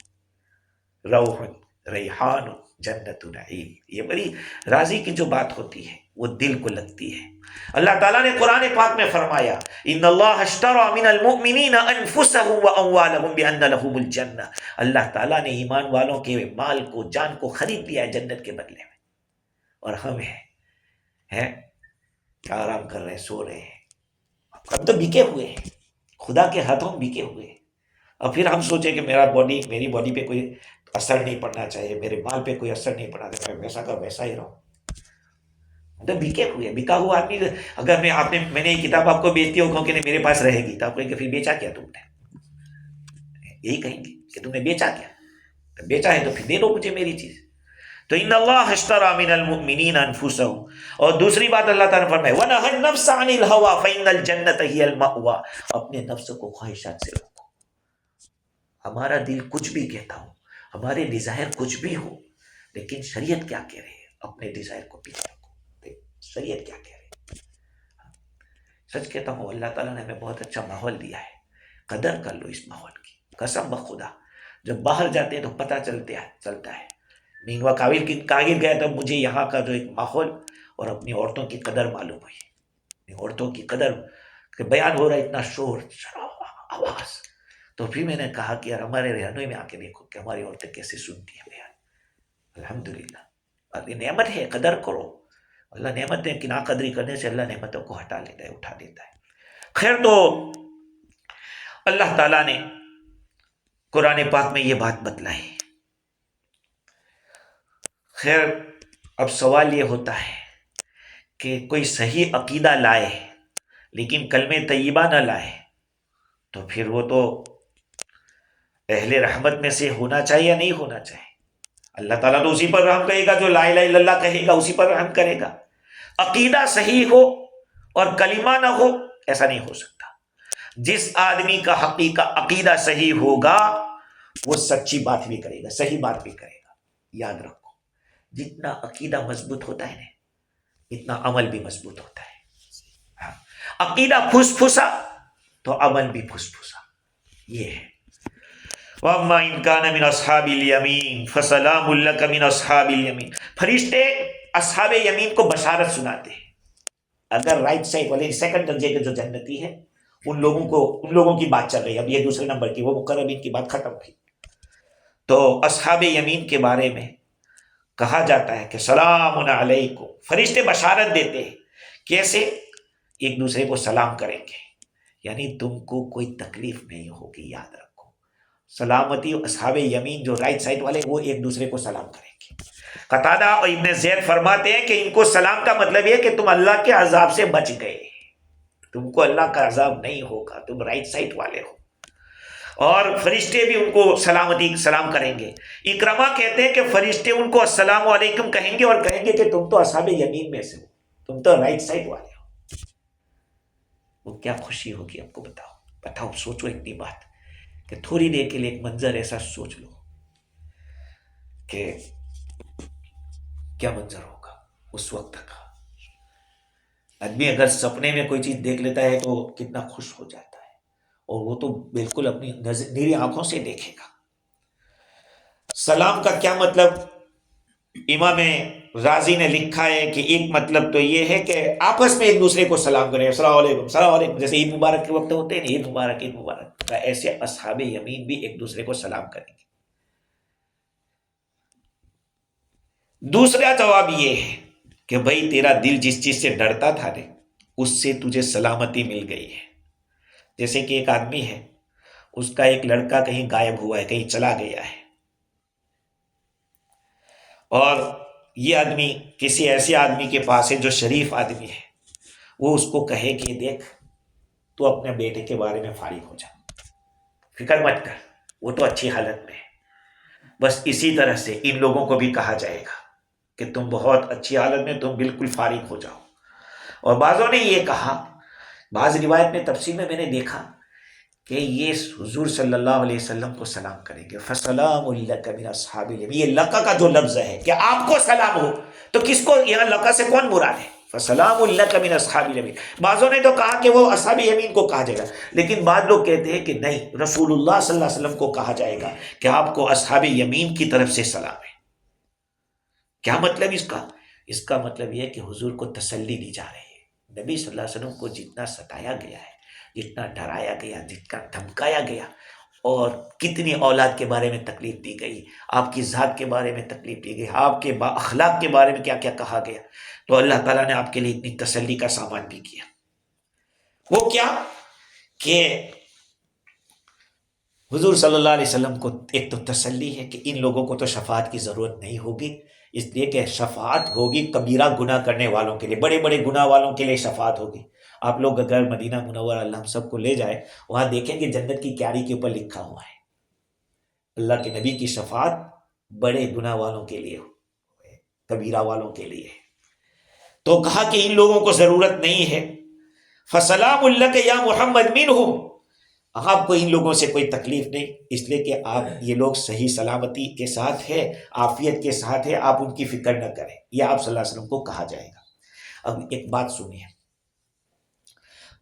روح، ریحان، جنت نعیم. یہ بڑی راضی کی جو بات ہوتی ہے وہ دل کو لگتی ہے. اللہ تعالیٰ نے قرآن پاک میں فرمایا: ان اللہ اشتری من المؤمنین انفسهم واموالهم بان لهم الجنہ. اللہ تعالیٰ نے ایمان والوں کے مال کو، جان کو خرید لیا ہے جنت کے بدلے میں. اور ہم ہیں آرام کر رہے ہیں، سو رہے ہیں. ہم تو بکے ہوئے ہیں، خدا کے ہاتھوں بکے ہوئے ہیں. اور پھر ہم سوچیں کہ میری باڈی پہ کوئی اثر نہیں پڑنا چاہیے، میرے مال پہ کوئی اثر نہیں پڑنا چاہیے، میں ویسا کا ویسا ہی رہوں. تو بکے ہوئے، بکا ہوا آدمی اگر میں نے یہ کتاب آپ کو بیچتی ہوں کہ نہیں میرے پاس رہے گی، تو آپ کہیں گے پھر بیچا کیا تم نے؟ یہی کہیں گے کہ تم نے بیچا کیا؟ تو بیچا ہے تو پھر دے دو مجھے میری چیز۔ تو ان اللہ اشترى من المؤمنین انفسهم، اور دوسری بات اللہ تعالیٰ نے فرمایا وَنَهَى النَّفْسَ عَنِ الْهَوَىٰ فَإِنَّ الْجَنَّةَ هِيَ الْمَأْوَىٰ، اپنے نفس کو خواہشات سے روکو۔ ہمارا دل کچھ بھی کہتا ہو، ہمارے ڈیزائر کچھ بھی ہو، لیکن شریعت کیا کہہ رہی ہے؟ اپنے ڈیزائر کو پیچھے رکھو۔ شریعت کیا کہہ رہی ہے؟ سچ کہتا ہوں اللہ تعالیٰ نے ہمیں بہت اچھا ماحول دیا ہے، قدر کر لو اس ماحول کی، قسم بخدا۔ جب باہر جاتے ہیں تو پتہ چلتا ہے۔ میں کاغیر گیا تو مجھے یہاں کا جو ایک ماحول اور اپنی عورتوں کی قدر معلوم ہوئی، عورتوں کی قدر کہ بیان ہو رہا ہے، اتنا شور شرابہ آواز، تو پھر میں نے کہا کہ یار ہمارے رہنوئی میں آ کے دیکھو کہ ہماری عورتیں کیسے سنتی ہیں بیان۔ الحمدللہ، اور یہ نعمت ہے، قدر کرو۔ اللہ نعمت ہے کہ ناقدری کرنے سے اللہ نعمتوں کو ہٹا لیتا ہے، اٹھا دیتا ہے۔ خیر، تو اللہ تعالیٰ نے قرآن پاک میں یہ بات بتلائی۔ خیر، اب سوال یہ ہوتا ہے کہ کوئی صحیح عقیدہ لائے لیکن کلمہ طیبہ نہ لائے تو پھر وہ تو اہل رحمت میں سے ہونا چاہیے یا نہیں ہونا چاہیے؟ اللہ تعالیٰ تو اسی پر رحم کرے گا جو لا الہ الا اللہ کہے گا، اسی پر رحم کرے گا۔ عقیدہ صحیح ہو اور کلمہ نہ ہو، ایسا نہیں ہو سکتا۔ جس آدمی کا حقیقہ عقیدہ صحیح ہوگا وہ سچی بات بھی کرے گا، صحیح بات بھی کرے گا۔ یاد رکھو، جتنا عقیدہ مضبوط ہوتا ہے نا، اتنا عمل بھی مضبوط ہوتا ہے۔ عقیدہ پھس پھسا تو عمل بھی پھس پھسا، یہ ہے۔ وَأَمَّا إِن كَانَ مِنْ أَصْحَابِ الْيَمِينِ فَسَلَامٌ لَكَ مِنْ أَصْحَابِ الْيَمِينِ۔ فرشتے اصحاب یمین کو بشارت سناتے ہیں۔ اگر رائٹ سائڈ والے سیکنڈ درجے کے جو جنتی ہیں ان لوگوں کی بات چل رہی ہے، اب یہ دوسرے نمبر کی، وہ مقربین کی بات ختم ہوئی، تو اصحاب یمین کے بارے میں کہا جاتا ہے کہ سلام علیکم، فرشتے بشارت دیتے ہیں۔ کیسے؟ ایک دوسرے کو سلام کریں گے، یعنی تم کو کوئی تکلیف نہیں ہوگی۔ یاد رکھو، سلامتی اصحاب یمین جو رائٹ سائڈ والے وہ ایک دوسرے کو سلام کریں گے۔ قتادہ اور ابن زید فرماتے ہیں کہ ان کو سلام کا مطلب یہ کہ تم اللہ کے عذاب سے بچ گئے، تم کو اللہ کا عذاب نہیں ہوگا، تم رائٹ سائڈ والے ہو۔ اور فرشتے بھی ان کو سلام کریں گے۔ اکرمہ کہتے ہیں کہ فرشتے ان کو السلام علیکم کہیں گے اور کہیں گے کہ تم تو اصحاب یمین میں سے ہو، تم تو رائٹ سائڈ والے ہو۔ وہ کیا خوشی ہوگی آپ کو بتاؤ، سوچو اتنی بات کہ تھوڑی دیر کے لیے ایک منظر ایسا سوچ لو کہ کیا منظر ہوگا اس وقت کا۔ آدمی اگر سپنے میں کوئی چیز دیکھ لیتا ہے تو کتنا خوش ہو جاتا ہے، اور وہ تو بالکل اپنی نیری آنکھوں سے دیکھے گا۔ سلام کا کیا مطلب؟ امام رازی نے لکھا ہے کہ ایک مطلب تو یہ ہے کہ آپس میں ایک دوسرے کو سلام کریں، السلام علیکم السلام علیکم، جیسے عید مبارک کے وقت ہوتے ہیں نا، عید مبارک عید مبارک، ایسے اصحاب یمین بھی ایک دوسرے کو سلام کریں گے۔ دوسرا جواب یہ ہے کہ بھائی تیرا دل جس چیز سے ڈرتا تھا نا، اس سے تجھے سلامتی مل گئی ہے۔ جیسے کہ ایک آدمی ہے، اس کا ایک لڑکا کہیں غائب ہوا ہے، کہیں چلا گیا ہے، اور یہ آدمی کسی ایسے آدمی کے پاس ہے جو شریف آدمی ہے، وہ اس کو کہے کہ دیکھ تو اپنے بیٹے کے بارے میں فارغ ہو جا، فکر مت کر، وہ تو اچھی حالت میں ہے۔ بس اسی طرح سے ان لوگوں کو بھی کہا جائے گا کہ تم بہت اچھی حالت میں، تم بالکل فارغ ہو جاؤ۔ اور بعضوں نے یہ کہا، بعض روایت میں تفسیر میں نے دیکھا کہ یہ حضور صلی اللہ علیہ وسلم کو سلام کریں گے، فَسَلَامٌ لَكَ مِنْ أَصْحَابِ الْيَمِينِ۔ یہ لَكَ کا جو لفظ ہے کہ آپ کو سلام ہو، تو کس کو یہاں لَكَ سے کون مراد ہے؟ فَسَلَامٌ لَكَ مِنْ أَصْحَابِ الْيَمِينِ۔ بعضوں نے تو کہا کہ وہ اصحاب یمین کو کہا جائے گا، لیکن بعض لوگ کہتے ہیں کہ نہیں، رسول اللہ صلی اللہ علیہ وسلم کو کہا جائے گا کہ آپ کو اصحاب یمین کی طرف سے سلام ہے۔ کیا مطلب اس کا؟ اس کا مطلب یہ ہے کہ حضور کو تسلی دی جا رہی ہے۔ نبی صلی اللہ علیہ وسلم کو جتنا ستایا گیا ہے، جتنا ڈرایا گیا، جتنا دھمکایا گیا، اور کتنی اولاد کے بارے میں تکلیف دی گئی، آپ کی ذات کے بارے میں تکلیف دی گئی، آپ کے اخلاق کے بارے میں کیا کیا کہا گیا، تو اللہ تعالیٰ نے آپ کے لیے اتنی تسلی کا سامان بھی کیا۔ وہ کیا کہ حضور صلی اللہ علیہ وسلم کو ایک تو تسلی ہے کہ ان لوگوں کو تو شفاعت کی ضرورت نہیں ہوگی، اس لیے کہ شفاعت ہوگی کبیرہ گناہ کرنے والوں کے لیے، بڑے بڑے گناہ والوں کے لیے شفاعت ہوگی۔ آپ لوگ اگر مدینہ منورہ اللہ ہم سب کو لے جائے، وہاں دیکھیں گے جنت کی کیاری کے اوپر لکھا ہوا ہے اللہ کے نبی کی شفاعت بڑے گناہ والوں کے لیے، کبیرہ والوں کے لیے۔ تو کہا کہ ان لوگوں کو ضرورت نہیں ہے، فسلام لک یا محمد منہم، آپ کو ان لوگوں سے کوئی تکلیف نہیں، اس لیے کہ آپ یہ لوگ صحیح سلامتی کے ساتھ ہے، عافیت کے ساتھ ہے، آپ ان کی فکر نہ کریں، یہ آپ صلی اللہ علیہ وسلم کو کہا جائے گا۔ اب ایک بات سنیے،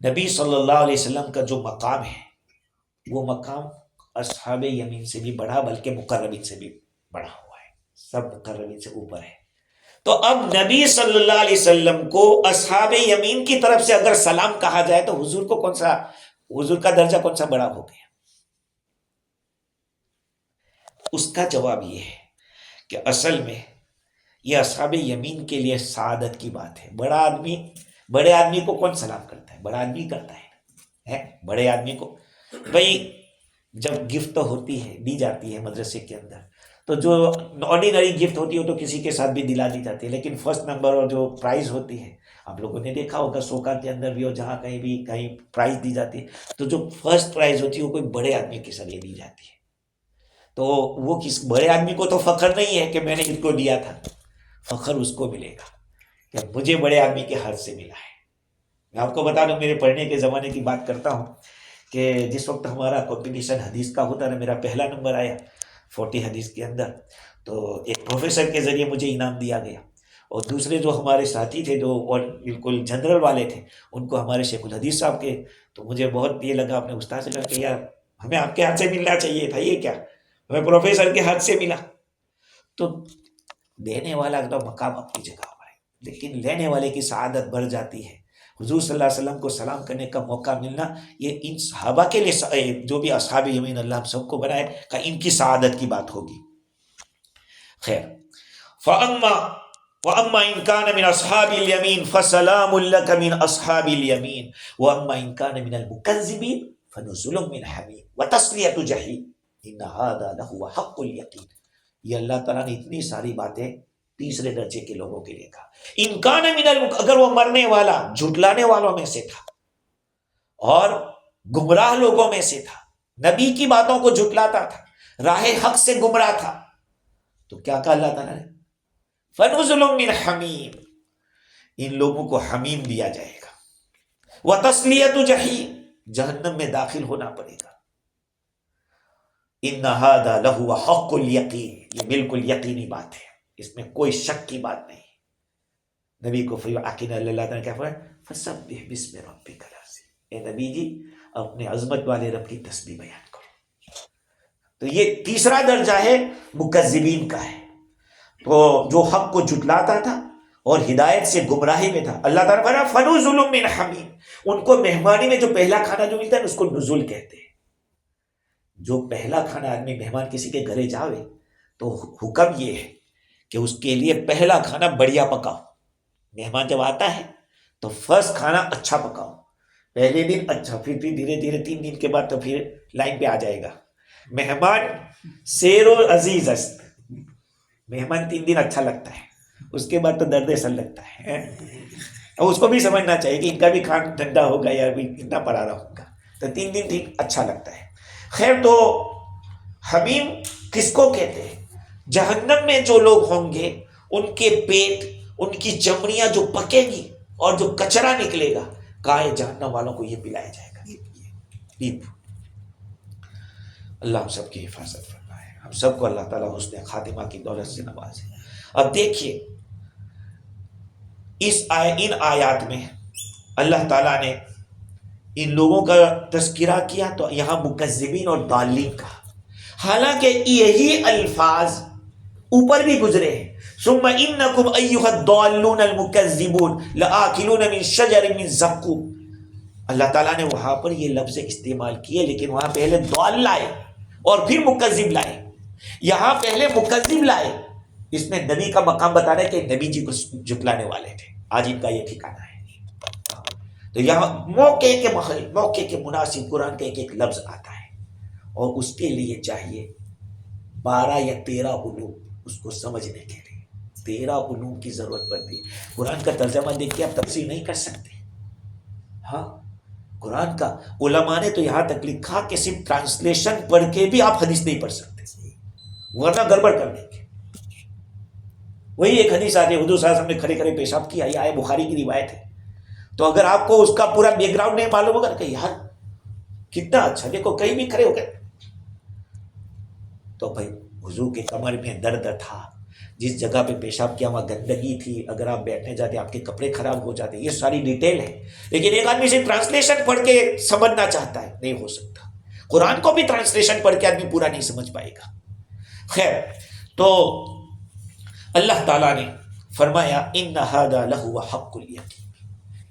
نبی صلی اللہ علیہ وسلم کا جو مقام ہے وہ مقام اصحاب یمین سے بھی بڑھا، بلکہ مقربین سے بھی بڑھا ہوا ہے، سب مقربین سے اوپر ہے۔ تو اب نبی صلی اللہ علیہ وسلم کو اصحاب یمین کی طرف سے اگر سلام کہا جائے تو حضور کو کون سا، حضور کا درجہ کون سا بڑا ہو گیا؟ اس کا جواب یہ ہے کہ اصل میں یہ اصحاب یمین کے لیے سعادت کی بات ہے۔ بڑے آدمی کو کون سلام کرتا ہے؟ بڑا آدمی کرتا ہے بڑے آدمی کو۔ بھائی جب گفٹ ہوتی ہے، دی جاتی ہے مدرسے کے اندر، تو جو آرڈینری گفٹ ہوتی ہے تو کسی کے ساتھ بھی دلا دی جاتی ہے، لیکن فرسٹ نمبر اور جو پرائز ہوتی ہے، آپ لوگوں نے دیکھا ہوگا سوکا کے اندر بھی، اور جہاں کہیں پرائز دی جاتی ہے، تو جو فرسٹ پرائز ہوتی ہے وہ کوئی بڑے آدمی کے ذریعے دی جاتی ہے۔ تو وہ کس بڑے آدمی کو تو فخر نہیں ہے کہ میں نے اس کو دیا تھا، فخر اس کو ملے گا کہ مجھے بڑے آدمی کے ہاتھ سے ملا ہے۔ میں آپ کو بتا دوں، میرے پڑھنے کے زمانے کی بات کرتا ہوں کہ جس وقت ہمارا کمپٹیشن حدیث کا ہوتا نا، میرا پہلا نمبر آیا 40 حدیث کے اندر، تو ایک پروفیسر کے ذریعے مجھے انعام دیا گیا، اور دوسرے جو ہمارے ساتھی تھے جو اور بالکل جنرل والے تھے، ان کو ہمارے شیخ الحدیث صاحب کے، تو مجھے بہت یہ لگا، اپنے استاد سے کہا کہ یار ہمیں آپ کے ہاتھ سے ملنا چاہیے تھا، یہ کیا ہمیں پروفیسر کے ہاتھ سے ملا۔ تو دینے والا تو مقام اپنی جگہ پر ہے، لیکن لینے والے کی سعادت بڑھ جاتی ہے۔ حضور صلی اللہ علیہ وسلم کو سلام کرنے کا موقع ملنا، یہ ان صحابہ کے لیے، جو بھی اصحاب یمین اللہ ہم سب کو بنائے، کہ ان کی سعادت کی بات ہوگی۔ خیر، وَأَمَّا إِن كَانَ مِنْ أَصْحَابِ الْيَمِينِ فَسَلَامٌ لَكَ مِنْ أَصْحَابِ الْيَمِينِ وَأَمَّا إِن كَانَ مِنَ الْمُكَذِّبِينَ فَنُزُلٌ مِّنْ حَمِيمٍ وَتَصْلِيَةُ جَحِيمٍ إِنَّ هَذَا لَهُوَ حَقُّ الْيَقِينِ۔ یہ اللہ تعالیٰ نے اتنی ساری باتیں تیسرے درجے کے لوگوں کے لیے کہا۔ ان كَانَ مِنَ اگر وہ مرنے والا جھٹلانے والوں میں سے تھا اور گمراہ لوگوں میں سے تھا، نبی کی باتوں کو جھٹلاتا تھا، راہ حق سے گمراہ تھا، تو کیا کہا اللہ تعالیٰ نے؟ فَنُزُلٌ مِّنْ حَمِيمٍ، ان لوگوں کو حمیم دیا جائے گا، وَتَصْلِيَةُ جَحِيمٍ، جہنم میں داخل ہونا پڑے گا۔ إِنَّ هَذَا لَهُوَ حَقُّ الْيَقِينِ، یہ بالکل یقینی بات ہے، اس میں کوئی شک کی بات نہیں۔ نبی کو عقیدہ اللہ تعالیٰ نے کیا فرمایا؟ فَسَبِّحْ بِاسْمِ رَبِّكَ الْعَظِيمِ، اے نبی جی اپنے عظمت والے رب کی تسبیح بیان کرو۔ تو یہ تیسرا درجہ ہے مکذبین کا ہے، تو جو حق کو جھٹلاتا تھا اور ہدایت سے گمراہی میں تھا، اللہ تعالیٰ فرمایا فَنُزُلٌ مِّنْ حَمِيمٍ، ان کو مہمانی میں جو پہلا کھانا جو ملتا ہے اس کو نزول کہتے ہیں۔ جو پہلا کھانا آدمی مہمان کسی کے گھرے جاوے تو حکم یہ ہے کہ اس کے لیے پہلا کھانا بڑھیا پکاؤ۔ مہمان جب آتا ہے تو فرسٹ کھانا اچھا پکاؤ، پہلے دن اچھا، پھر دھیرے دھیرے 3 دن کے بعد تو پھر لائن پہ آ جائے گا۔ مہمان سیر و عزیز است، مہمان 3 دن اچھا لگتا ہے، اس کے بعد تو درد سر لگتا ہے۔ اور اس کو بھی سمجھنا چاہیے کہ ان کا بھی کھانا ٹھنڈا ہوگا یا بھی اتنا پڑا رہا ہوگا، تو 3 دن ٹھیک اچھا لگتا ہے۔ خیر، تو حمیم کس کو کہتے ہیں؟ جہنم میں جو لوگ ہوں گے ان کے پیٹ، ان کی چمڑیاں جو پکے گی اور جو کچرا نکلے گا، کہا جہنم والوں کو یہ پلایا جائے گا، پیپ۔ اللہ ہم سب کی حفاظت فرمائے، ہم سب کو اللہ تعالیٰ حسن خاتمہ کی دولت سے نوازے۔ اب دیکھیے ان آیات میں اللہ تعالیٰ نے ان لوگوں کا تذکرہ کیا، تو یہاں مکذبین اور ضالین کا، حالانکہ یہی الفاظ اوپر بھی گزرے ہیں، ثم انکم ایھا الضالون المکذبون لآکلون من شجر من زقوم۔ اللہ تعالیٰ نے وہاں پر یہ لفظ استعمال کیے، لیکن وہاں پہلے ضال لائے اور پھر مکذب لائے، یہاں پہلے مکذب لائے۔ اس میں نبی کا مقام بتا رہا ہے کہ نبی جی کو جھٹلانے والے تھے، آج ان کا یہ ٹھکانہ ہے۔ تو یہاں موقع کے مناسب قرآن کا ایک لفظ آتا ہے، اور اس کے لیے چاہیے 12 یا 13 علوم اس کو سمجھنے کے لیے، 13 علوم کی ضرورت پڑتی ہے. قرآن کا ترجمہ دیکھ کے آپ تفسیر نہیں کر سکتے. ہاں قرآن کا علماء نے تو یہاں تک لکھا کہ صرف ٹرانسلیشن پڑھ کے بھی آپ حدیث نہیں پڑھ سکتے, ورنہ گڑبڑ کر دیں گے. وہی ایک حدیث آتی ہے, حضور صلی اللہ علیہ وسلم نے کھڑے کھڑے پیشاب کیا, یہ آئے بخاری کی روایت ہے. تو اگر آپ کو اس کا پورا بیک گراؤنڈ نہیں معلوم ہوگا کہ یار کتنا اچھا, دیکھو کہیں بھی کھڑے ہو گئے, تو بھائی حضور کے کمر میں درد تھا, جس جگہ پہ پیشاب کیا وہاں گندگی تھی, اگر آپ بیٹھنے جاتے آپ کے کپڑے خراب ہو جاتے, یہ ساری ڈیٹیل ہے. لیکن ایک آدمی سے ٹرانسلیشن پڑھ کے سمجھنا چاہتا ہے, نہیں ہو سکتا. قرآن کو بھی ٹرانسلیشن پڑھ کے آدمی پورا نہیں سمجھ پائے گا. خیر, تو اللہ تعالیٰ نے فرمایا ان ھذا لہو حق الیقین,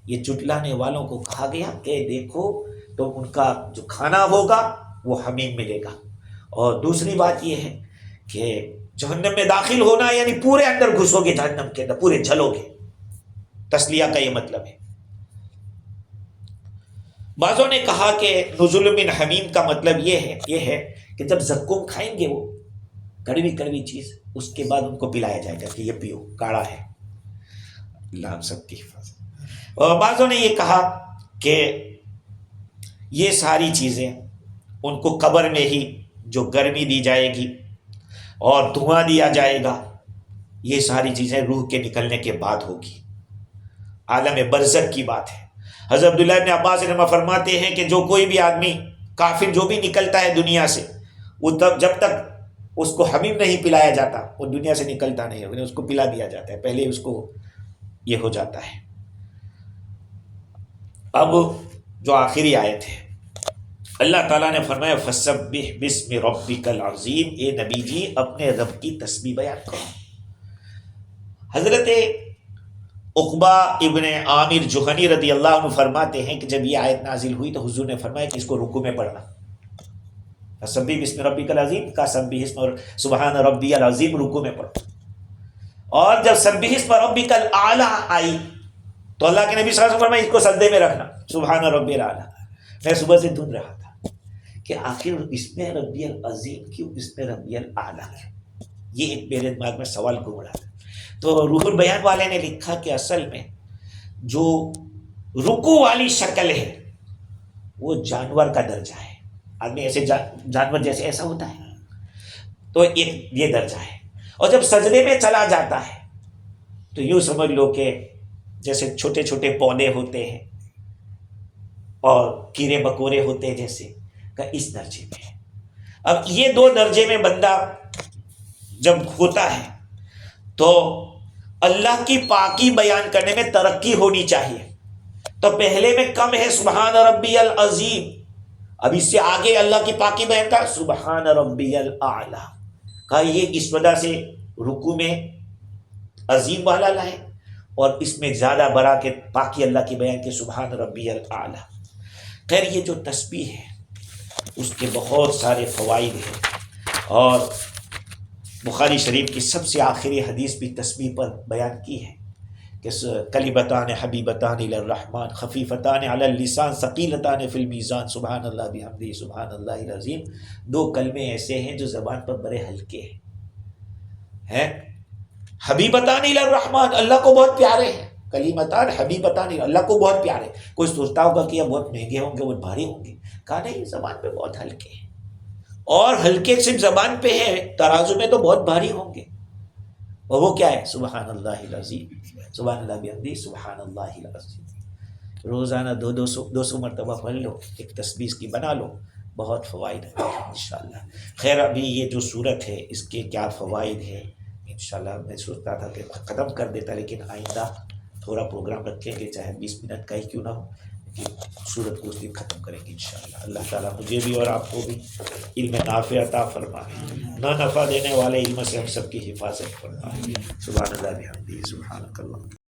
یہ جھٹلانے والوں کو کہا گیا کہ دیکھو تو ان کا جو کھانا ہوگا وہ حمیم ملے گا. اور دوسری بات یہ ہے کہ جہنم میں داخل ہونا یعنی پورے اندر گھسو گے, جہنم کے اندر پورے جلو گے. تسلیہ کا یہ مطلب ہے. بعضوں نے کہا کہ نزول من حمیم کا مطلب یہ ہے کہ جب زقوم کھائیں گے وہ کڑوی کڑوی چیز, اس کے بعد ان کو پلایا جائے گا کہ یہ پیو, کاڑا ہے. اللہ ہم سب کی حفاظت. اور بعضوں نے یہ کہا کہ یہ ساری چیزیں ان کو قبر میں ہی جو گرمی دی جائے گی اور دھواں دیا جائے گا, یہ ساری چیزیں روح کے نکلنے کے بعد ہوگی. عالم برزخ کی بات ہے. حضرت عبداللہ ابن عباس رحمہ فرماتے ہیں کہ جو کوئی بھی آدمی کافر جو بھی نکلتا ہے دنیا سے, وہ تب جب تک اس کو حمیم نہیں پلایا جاتا وہ دنیا سے نکلتا نہیں ہے, اس کو پلا دیا جاتا ہے, پہلے اس کو یہ ہو جاتا ہے. اب جو آخری آیت ہے, اللہ تعالیٰ نے فرمایا فسبح باسم ربک العظیم, اے نبی جی اپنے رب کی تسبیح بیان کرو. حضرت عقبہ ابن عامر جہنی رضی اللہ عنہ فرماتے ہیں کہ جب یہ آیت نازل ہوئی تو حضور نے فرمایا کہ اس کو رکوع میں پڑھنا. فسبح باسم ربک العظیم کا سبح اسم سبحان ربی العظیم رکوع میں پڑھو. اور جب سبح اسم ربک الاعلی آئی تو اللہ کے نبی صلی اللہ علیہ وسلم فرمایا اس کو سجدے میں رکھنا, سبحان ربی الاعلی. میں صبح سے ڈھونڈ رہا تھا کہ آخر اس میں ربی العظیم کیوں, اس میں ربی الاعلی کیوں, یہ ایک میرے دماغ میں سوال گھوم رہا تھا. تو روح البیان والے نے لکھا کہ اصل میں جو رکوع والی شکل ہے وہ جانور کا درجہ ہے. آدمی ایسے جانور جیسے ایسا ہوتا ہے تو یہ درجہ ہے. اور جب سجدے میں چلا جاتا ہے تو یوں سمجھ لو کہ جیسے چھوٹے چھوٹے پودے ہوتے ہیں اور کیڑے مکوڑے ہوتے ہیں جیسے کا, اس درجے میں ہے. اب یہ دو درجے میں بندہ جب ہوتا ہے تو اللہ کی پاکی بیان کرنے میں ترقی ہونی چاہیے. تو پہلے میں کم ہے سبحان ربی العظیم, اب اس سے آگے اللہ کی پاکی بیان کا سبحان ربی الاعلی کا, یہ اس وجہ سے رکوع میں عظیم والا لائے اور اس میں زیادہ بڑا کہ پاکی اللہ کی بیان کے سبحان ربی الاعلی. خیر, یہ جو تسبیح ہے اس کے بہت سارے فوائد ہیں, اور بخاری شریف کی سب سے آخری حدیث بھی تسبیح پر بیان کی ہے کہ کلمتان حبیبتان الی الرحمن خفیفتان علی اللسان ثقیلتان فی المیزان سبحان اللہ بحمدہ سبحان اللہ العظیم. 2 کلمے ایسے ہیں جو زبان پر بڑے ہلکے ہیں. حبیبتان الی الرحمن, اللہ کو بہت پیارے ہیں. کلمتان حبیبتان اللہ کو بہت پیارے. کوئی سوچتا ہوگا کہ یہ بہت مہنگے ہوں گے, بہت بھاری ہوں گے. کہا نہیں, زبان پہ بہت ہلکے ہیں. اور ہلکے صرف زبان پہ ہیں, ترازو میں تو بہت بھاری ہوں گے. اور وہ کیا ہے سبحان اللہ العظیم, سبحان اللہ بحمدہ سبحان اللہ العظیم. روزانہ 200 مرتبہ پڑھ لو, ایک تسبیح کی بنا لو, بہت فوائد ہیں انشاءاللہ. خیر, ابھی یہ جو صورت ہے اس کے کیا فوائد ہیں انشاءاللہ میں سوچتا تھا کہ ختم کر دیتا, لیکن آئندہ تھوڑا پروگرام رکھیں گے, چاہے 20 منٹ کا ہی کیوں نہ ہو, سورت کو اس دن ختم کریں گے انشاءاللہ. اللہ تعالیٰ مجھے بھی اور آپ کو بھی علم نافع عطا فرمائے, نہ نفع دینے والے علم سے ہم سب کی حفاظت فرمائے. سبحان اللہ بحمدہ سبحانک اللہ.